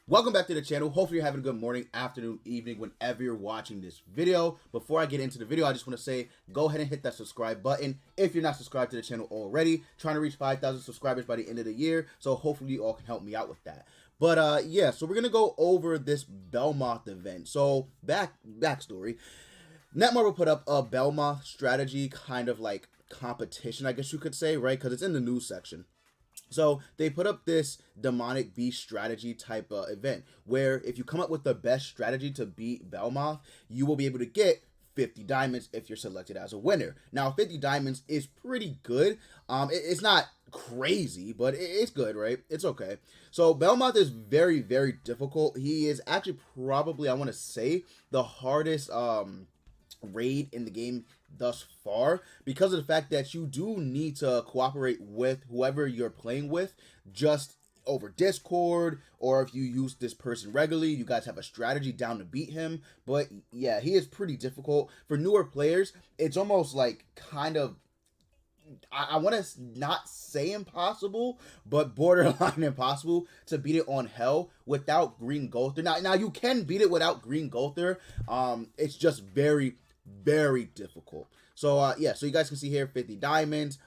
Welcome back to the channel. Hopefully you're having a good morning, afternoon, evening, whenever you're watching this video. Before I get into the video, I just want to say, go ahead and hit that subscribe button if you're not subscribed to the channel already. Trying to reach 5,000 subscribers by the end of the year, so hopefully you all can help me out with that. But yeah, so we're gonna go over this Bellmoth event. So backstory. Netmarble put up a Bellmoth strategy kind of like competition, I guess you could say, right? Because it's in the news section. So they put up this demonic beast strategy type event where if you come up with the best strategy to beat Bellmoth, you will be able to get 50 diamonds if you're selected as a winner. Now, 50 diamonds is pretty good. It's not crazy, but it's good, right? It's okay. So Bellmoth is very, very difficult. He is actually probably, I want to say, the hardest raid in the game thus far, because of the fact that you do need to cooperate with whoever you're playing with just over Discord, or if you use this person regularly, you guys have a strategy down to beat him. But yeah, he is pretty difficult. For newer players, it's almost like kind of, I want to not say impossible, but borderline impossible to beat it on Hell without Green Gother. Now you can beat it without Green Gother. It's just very, very difficult. So yeah, so you guys can see here 50 diamonds,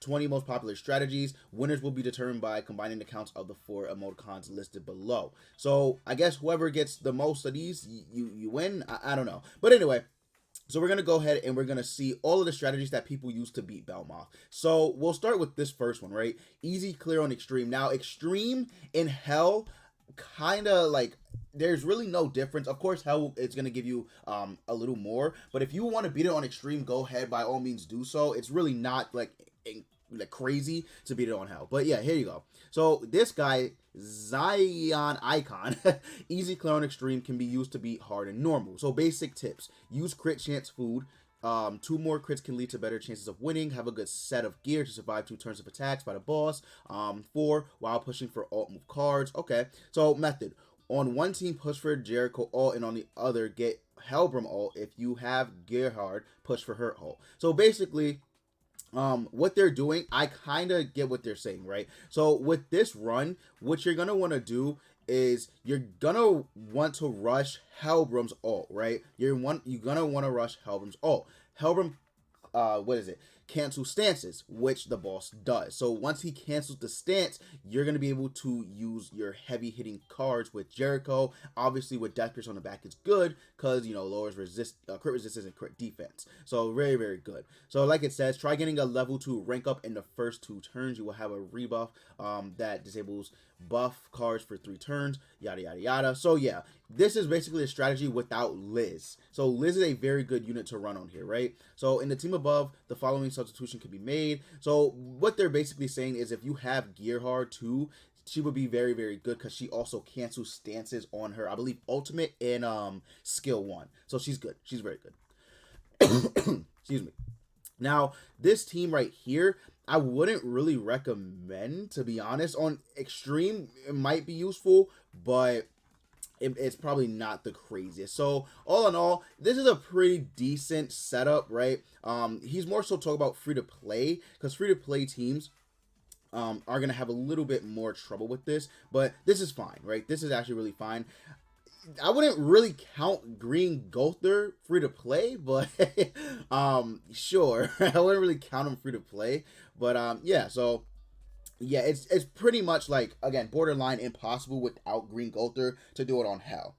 20 most popular strategies. Winners will be determined by combining the counts of the 4 emoticons listed below. So I guess whoever gets the most of these, you win. I don't know, but anyway. So we're going to go ahead and we're going to see all of the strategies that people use to beat Bellmoth. So we'll start with this first one, right? Easy, clear on Extreme. Now, Extreme in Hell, kind of like, there's really no difference. Of course, Hell is going to give you a little more. But if you want to beat it on Extreme, go ahead, by all means do so. It's really not like crazy to beat it on Hell. But yeah, here you go. So this guy, Zion Icon, easy, clear on Extreme, can be used to beat hard and normal. So basic tips: use crit chance food. 2 more crits can lead to better chances of winning. Have a good set of gear to survive 2 turns of attacks by the boss. 4, while pushing for alt move cards. Okay, so method: on one team, push for Jericho ult, and on the other, get Hellbrim ult. If you have Gerhard, push for her ult. So basically, what they're doing, I kind of get what they're saying, right? So with this run, what you're gonna want to do is you're gonna want to rush Hellbrim's ult, right? You're gonna want to rush Hellbrim's ult. Hellbrim, what is it? Cancel stances, which the boss does. So once he cancels the stance, you're going to be able to use your heavy hitting cards with Jericho. Obviously, with Death Pierce on the back, it's good because, you know, lowers crit resistance and crit defense. So very, very good. So like it says, try getting a level 2 rank up in the first 2 turns. You will have a rebuff that disables buff cards for 3 turns, yada yada yada. So yeah, this is basically a strategy without Liz. So Liz is a very good unit to run on here, right? So in the team above, the following substitution can be made. So what they're basically saying is if you have Gerhard too, she would be very, very good because she also cancels stances on her, I believe, ultimate and skill 1. So she's good. She's very good. Excuse me. Now, this team right here, I wouldn't really recommend, to be honest. On Extreme, it might be useful, but it's probably not the craziest. So all in all, this is a pretty decent setup, right? He's more so talking about free to play, because free to play teams are going to have a little bit more trouble with this, but this is fine, right? This is actually really fine. I wouldn't really count Green Gother free to play, but sure. I wouldn't really count him free to play, but yeah, so yeah, it's pretty much like, again, borderline impossible without Green Gother to do it on Hell.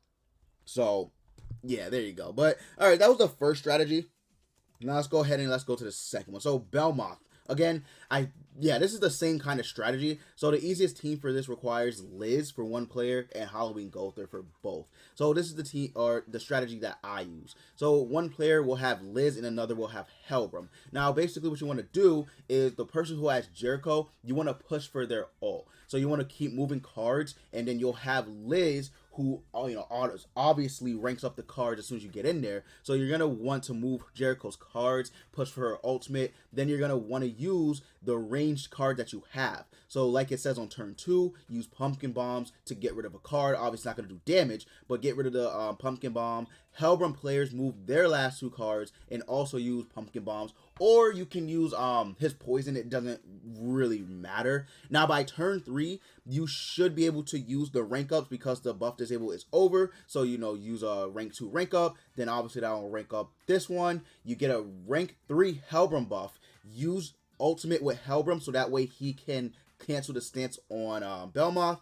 So yeah, there you go. But all right, that was the first strategy. Now let's go ahead and let's go to the second one. So Bellmoth. Again, this is the same kind of strategy. So the easiest team for this requires Liz for 1 player and Halloween Gother for both. So this is the team, or the strategy that I use. So 1 player will have Liz and another will have Hellbrim. Now basically what you want to do is the person who has Jericho, you want to push for their ult. So you want to keep moving cards, and then you'll have Liz, who, you know, obviously ranks up the cards as soon as you get in there. So you're going to want to move Jericho's cards, push for her ultimate. Then you're going to want to use the ranged card that you have. So like it says on turn 2, use Pumpkin Bombs to get rid of a card. Obviously not going to do damage, but get rid of the Pumpkin Bomb. Hellbrum players move their last 2 cards and also use Pumpkin Bombs. Or you can use his poison. It doesn't really matter. Now by turn 3, you should be able to use the rank ups because the buff disable is over. So use a rank 2 rank up. Then obviously that will rank up this one. You get a rank 3 Hellbrum buff. Use ultimate with Hellbrum so that way he can cancel the stance on Bellmoth.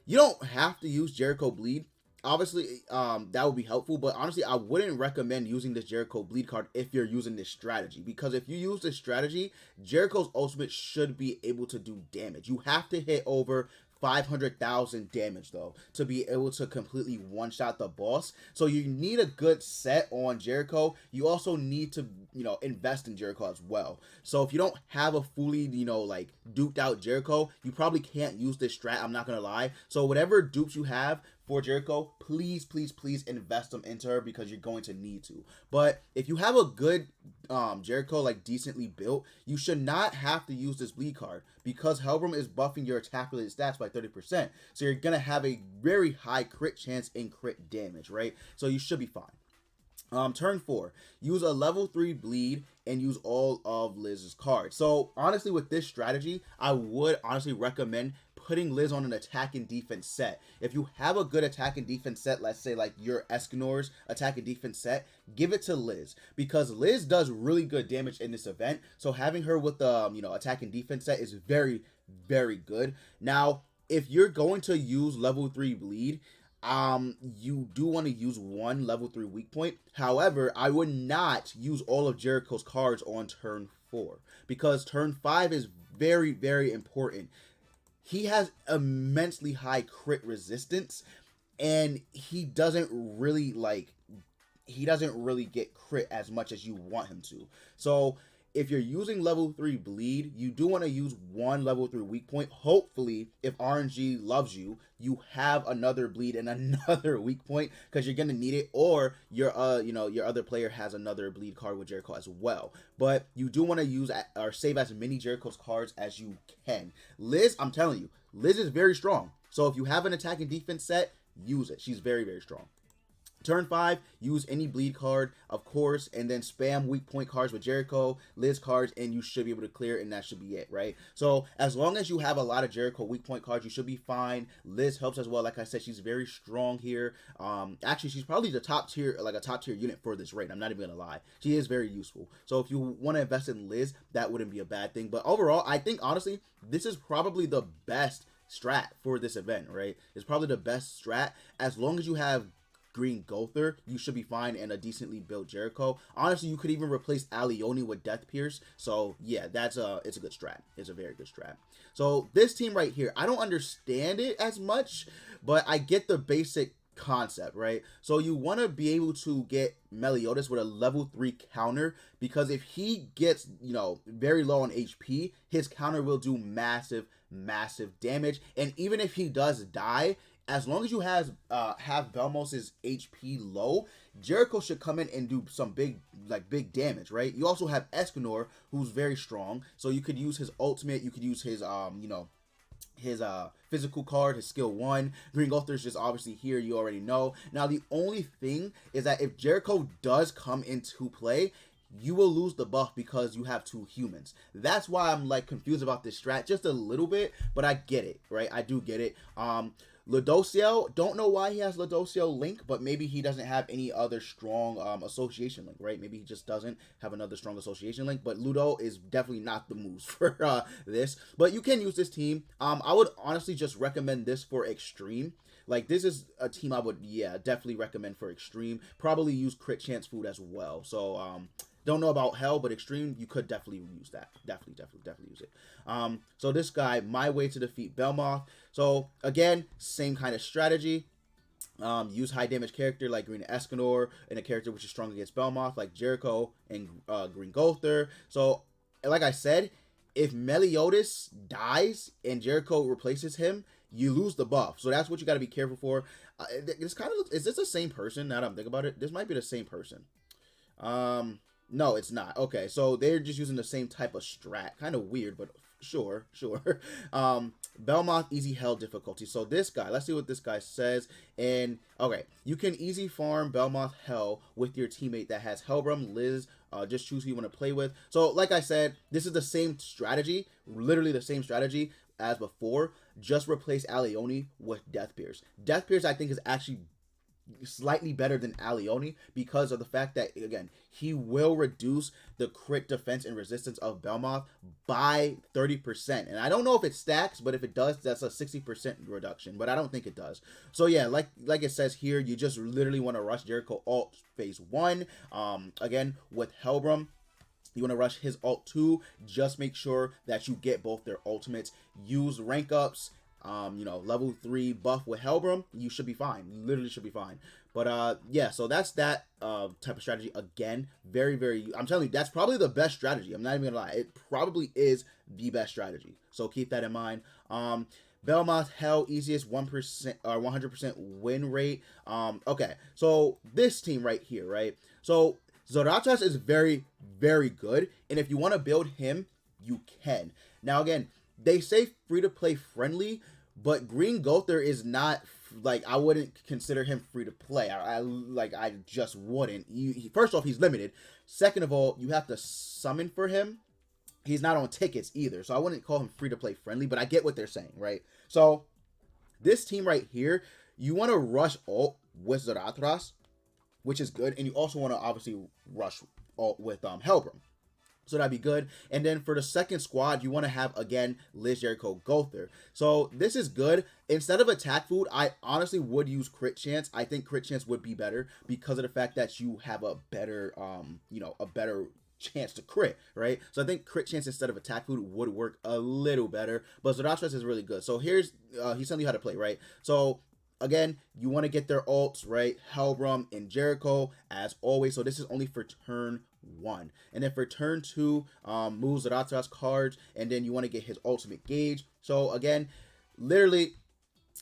You don't have to use Jericho Bleed. Obviously, that would be helpful, but honestly, I wouldn't recommend using this Jericho Bleed card if you're using this strategy, because if you use this strategy, Jericho's ultimate should be able to do damage. You have to hit over 500,000 damage though to be able to completely one-shot the boss. So you need a good set on Jericho. You also need to invest in Jericho as well. So if you don't have a fully like duped out Jericho, you probably can't use this strat, I'm not gonna lie. So whatever dupes you have for Jericho, please invest them into her because you're going to need to. But if you have a good Jericho, like decently built, you should not have to use this bleed card because Hellbrum is buffing your attack related stats by 30%. So you're gonna have a very high crit chance and crit damage, right? So you should be fine. Turn 4, use a level 3 bleed and use all of Liz's cards. So honestly, with this strategy, I would honestly recommend putting Liz on an attack and defense set. If you have a good attack and defense set, let's say like your Escanor's attack and defense set, give it to Liz because Liz does really good damage in this event. So having her with the attack and defense set is very good. Now, if you're going to use level 3 bleed, you do want to use 1 level 3 weak point. However, I would not use all of Jericho's cards on turn 4 because turn 5 is very important. He has immensely high crit resistance and he doesn't really get crit as much as you want him to. So if you're using level 3 bleed, you do want to use 1 level 3 weak point. Hopefully, if RNG loves you, you have another bleed and another weak point because you're gonna need it, or your your other player has another bleed card with Jericho as well. But you do want to use or save as many Jericho's cards as you can. Liz, I'm telling you, Liz is very strong. So if you have an attack and defense set, use it. She's very strong. Turn 5, use any bleed card, of course, and then spam weak point cards with Jericho, Liz cards, and you should be able to clear, and that should be it, right? So as long as you have a lot of Jericho weak point cards, you should be fine. Liz helps as well. Like I said, she's very strong here. Actually, she's probably the top tier, like a top tier unit for this raid. I'm not even gonna lie. She is very useful. So if you want to invest in Liz, that wouldn't be a bad thing. But overall, I think honestly, this is probably the best strat for this event, right? It's probably the best strat. As long as you have Green Gother, you should be fine, and a decently built Jericho. Honestly, you could even replace Alioni with Death Pierce. So yeah, it's a good strat. It's a very good strat. So this team right here, I don't understand it as much, but I get the basic concept, right? So you want to be able to get Meliodas with a level 3 counter, because if he gets very low on HP, his counter will do massive damage. And even if he does die, as long as you have Bellmoth's HP low, Jericho should come in and do some big damage, right? You also have Escanor, who's very strong, so you could use his ultimate, you could use his his physical card, his skill 1. Green Gother's just obviously here, you already know. Now the only thing is that if Jericho does come into play, you will lose the buff because you have 2 humans. That's why I'm like confused about this strat just a little bit, but I get it, right? I do get it. Ludociel, don't know why he has Ludociel Link, but maybe he doesn't have any other strong association link, right? Maybe he just doesn't have another strong association link, but Ludo is definitely not the moves for this. But you can use this team. I would honestly just recommend this for Extreme. Like, this is a team I would, definitely recommend for Extreme. Probably use Crit Chance Food as well. So, don't know about Hell, but Extreme, you could definitely use that. Definitely use it. So this guy, My Way to Defeat Bellmoth. So again, same kind of strategy. Use high damage character like Green Escanor, and a character which is strong against Bellmoth like Jericho and Green Gother. So like I said, if Meliodas dies and Jericho replaces him, you lose the buff. So that's what you got to be careful for. This kind of looks, is this the same person? Now that I'm thinking about it, this might be the same person. No, it's not. Okay, so they're just using the same type of strat. Kind of weird, but Sure, sure. Bellmoth easy hell difficulty. So this guy, let's see what this guy says. And okay, you can easy farm Bellmoth hell with your teammate that has Hellbrum, Liz. Just choose who you want to play with. So like I said, this is the same strategy, literally the same strategy as before. Just replace Alioni with Death Pierce. Death Pierce I think is actually slightly better than Alioni because of the fact that, again, he will reduce the crit defense and resistance of Bellmoth by 30%. And I don't know if it stacks, but if it does, that's a 60% reduction, but I don't think it does. So yeah, like it says here, you just literally want to rush Jericho ult phase 1. Again, with Hellbrum, you want to rush his ult 2. Just make sure that you get both their ultimates. Use rank ups. You know, level 3 buff with Hellbrum, you should be fine. You literally should be fine. But yeah, so that's that type of strategy. Again, very, I'm telling you, that's probably the best strategy. I'm not even gonna lie, it probably is the best strategy. So keep that in mind. Bellmoth hell easiest 1% or 100% win rate. Okay, so this team right here, right? So Zarathos is very good, and if you want to build him, you can. Now again, they say free to play friendly, but Green Gother is not, like, I wouldn't consider him free to play. I just wouldn't. First off, he's limited. Second of all, you have to summon for him. He's not on tickets either, so I wouldn't call him free to play friendly, but I get what they're saying, right? So this team right here, you want to rush ult with Zarathos, which is good, and you also want to obviously rush ult with Hellbrum. So that'd be good. And then for the second squad, you want to have, again, Liz, Jericho, Gother. So this is good. Instead of attack food, I honestly would use crit chance. I think crit chance would be better because of the fact that you have a better, you know, a better chance to crit, right? So I think crit chance instead of attack food would work a little better. But Zarathos is really good. So here's, he's telling you how to play, right? So again, you want to get their ults, right? Hellbrum and Jericho, as always. So this is only for turn 1. And then for turn 2, move Zarathos cards, and then you want to get his ultimate gauge. So again, literally,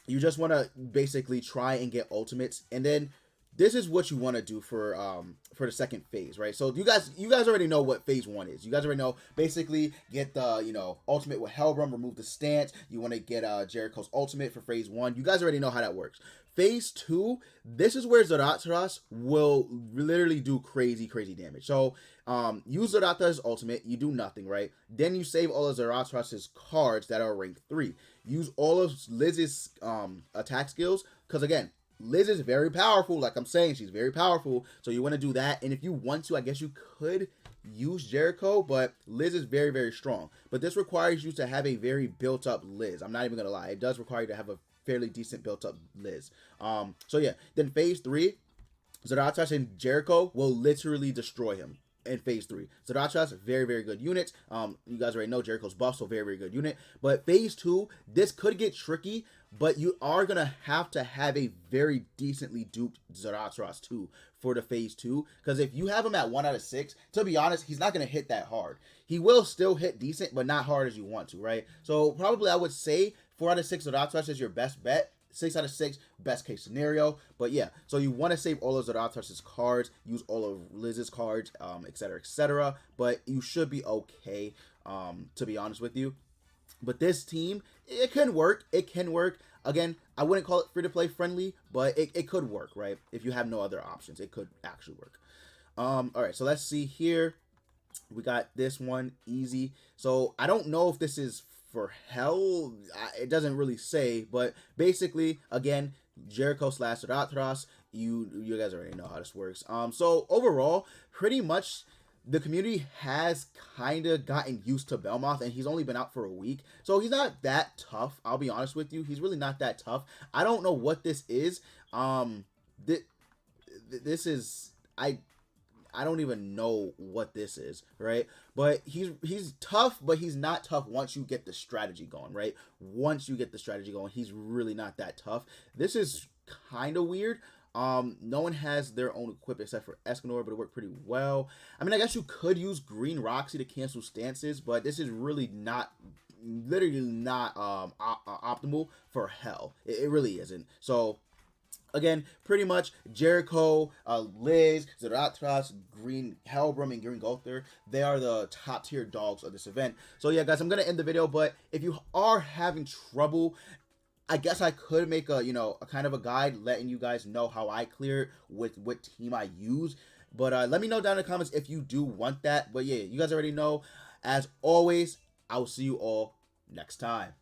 you just want to basically try and get ultimates, and then this is what you want to do for the second phase, right? So you guys already know what phase 1 is. You guys already know, basically get the, you know, ultimate with Hellbrum, remove the stance. You want to get Jericho's ultimate for phase 1. You guys already know how that works. Phase 2, this is where Zarathos will literally do crazy damage. So use Zarathos' ultimate, you do nothing, right? Then you save all of Zarathos' cards that are rank 3. Use all of Liz's attack skills, because again, Liz is very powerful. Like I'm saying, she's very powerful. So you want to do that. And if you want to, I guess you could use Jericho, but Liz is very strong. But this requires you to have a very built up Liz. I'm not even gonna lie, it does require you to have a fairly decent built up Liz. So yeah, then phase 3, Zarathos and Jericho will literally destroy him in phase 3. Zarathos, very good units. You guys already know Jericho's buff, so very good unit. But phase 2, this could get tricky, but you are gonna have to have a very decently duped Zarathos too for the phase 2, because if you have him at 1 out of 6, to be honest, he's not gonna hit that hard. He will still hit decent, but not hard as you want to, right? So probably I would say 4 out of 6 Zarathos is your best bet. 6 out of 6, best case scenario. But yeah, so you want to save all of Zarathos' cards, use all of Liz's cards, etc. But you should be okay, to be honest with you. But this team, it can work. It can work. Again, I wouldn't call it free-to-play friendly, but it could work, right? If you have no other options, it could actually work. All right, so let's see here. We got this one, easy. So I don't know if this is for hell, it doesn't really say, but basically, again, Jericho / Zarathos, you guys already know how this works. So overall, pretty much the community has kind of gotten used to Bellmoth, and he's only been out for a week, so he's not that tough. I'll be honest with you, he's really not that tough. I don't know what this is. This is, I don't even know what this is, right? But he's tough, but he's not tough once you get the strategy going, right? Once you get the strategy going, he's really not that tough. This is kind of weird. No one has their own equip except for Escanor, but it worked pretty well. I mean, I guess you could use Green Roxy to cancel stances, but this is really not, literally not optimal for hell. It really isn't. So Again, pretty much Jericho, Liz, Zeratras, Green Hellbrum, and Green Gother, they are the top tier dogs of this event. So yeah, guys, I'm gonna end the video, but if you are having trouble, I guess I could make a, a kind of a guide letting you guys know how I clear it with what team I use. But let me know down in the comments if you do want that. But yeah, you guys already know. As always, I will see you all next time.